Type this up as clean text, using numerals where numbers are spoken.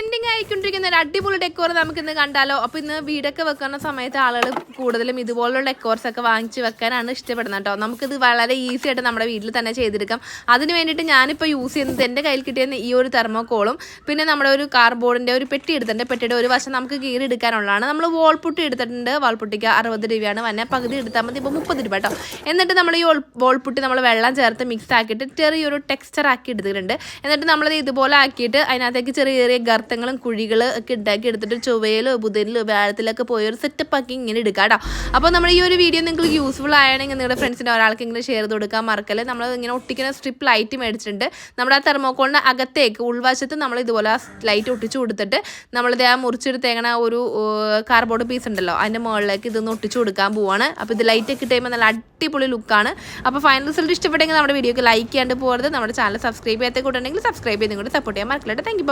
Trending ആയിക്കൊണ്ടിരിക്കുന്ന ഒരു അടിപൊളി decor നമുക്ക് ഇന്ന് കണ്ടാലോ. അപ്പോൾ ഇന്ന് വീടൊക്കെ വെക്കുന്ന സമയത്ത് ആളുകൾ കൂടുതലും ഇതുപോലുള്ള ഡെക്കോർസ് ഒക്കെ വാങ്ങിച്ച് വെക്കാനാണ് ഇഷ്ടപ്പെടുന്നത് കേട്ടോ. നമുക്കിത് വളരെ ഈസി ആയിട്ട് നമ്മുടെ വീട്ടിൽ തന്നെ ചെയ്തെടുക്കാം. അതിന് വേണ്ടിയിട്ട് ഞാനിപ്പോൾ യൂസ് ചെയ്യുന്നത് എൻ്റെ കയ്യിൽ കിട്ടിയ ഈ ഒരു തെർമോക്കോളും പിന്നെ നമ്മുടെ ഒരു കാർഡ്ബോർഡിൻ്റെ ഒരു പെട്ടി എടുത്തിട്ടുണ്ട്. പെട്ടിയുടെ ഒരു വശം നമുക്ക് കീറി എടുക്കാനുള്ളതാണ്. നമ്മൾ വോൾപുട്ടി എടുത്തിട്ടുണ്ട്. വാൾപുട്ടിക്ക് 60 രൂപയാണ് വന്നെ. പകുതി എടുത്താൽ മതി. ഇപ്പോൾ 30 രൂപ കേട്ടോ. എന്നിട്ട് നമ്മൾ ഈ വോൾപുട്ടി നമ്മൾ വെള്ളം ചേർത്ത് മിക്സ് ആക്കിയിട്ട് ചെറിയൊരു ടെക്സ്ചർ ആക്കി എടുത്തിട്ടുണ്ട്. എന്നിട്ട് നമ്മളത് ഇതുപോലെ ആക്കിയിട്ട് അതിനകത്തേക്ക് ചെറിയ ചെറിയ ഗർത്തങ്ങളും കുഴികൾ ഒക്കെ ഉണ്ടാക്കി എടുത്തിട്ട് ചൊവ്വയിലോ ബുധനിലോ വ്യാഴത്തിലൊക്കെ പോയി ഒരു സെറ്റപ്പ് ആക്കി ഇങ്ങനെ എടുക്കാം കേട്ടോ. അപ്പോൾ നമ്മൾ ഈ ഒരു വീഡിയോ നിങ്ങൾക്ക് യൂസ്ഫുൾ ആണെങ്കിൽ നിങ്ങളുടെ ഫ്രണ്ട്സിൻ്റെ ഒരാൾക്കെങ്കിലും ഷെയർ ചെയ്ത് കൊടുക്കാൻ മറക്കല്ലേ. നമ്മൾ ഇങ്ങനെ ഒട്ടിക്കുന്ന സ്ട്രിപ്പ് ലൈറ്റ് മേടിച്ചിട്ടുണ്ട്. നമ്മുടെ ആ തെർമോക്കോളിൻ്റെ അകത്തേക്ക് ഉൾവശത്ത് നമ്മൾ ഇതുപോലെ ആ ലൈറ്റ് ഒട്ടിച്ചു കൊടുത്തിട്ട് നമ്മളിത് ആ മുറിച്ചെടുത്തേക്കണ ഒരു കാർഡ്ബോർഡ് പീസ് ഉണ്ടല്ലോ അതിൻ്റെ മുകളിലേക്ക് ഇതൊന്ന് ഒട്ടിച്ചു കൊടുക്കാൻ പോവാണ്. അപ്പോൾ ഇത് ലൈറ്റ് ഒക്കെ ഇട്ടുമ്പോൾ നല്ല അടിപൊളി ലുക്കാണ്. അപ്പോൾ ഫൈനൽ റിസൾട്ട് ഇഷ്ടപ്പെട്ടെങ്കിൽ നമ്മുടെ വീഡിയോക്ക് ലൈക്ക് ചെയ്യാണ്ട് പോകരുത്. നമ്മുടെ ചാനൽ സബ്സ്ക്രൈബ് ചെയ്യാത്ത കൂട്ടുണ്ടെങ്കിൽ സബ്സ്ക്രൈബ് ചെയ്തും കൂടി സപ്പോർട്ട് ചെയ്യാൻ മറക്കില്ല. Thank you.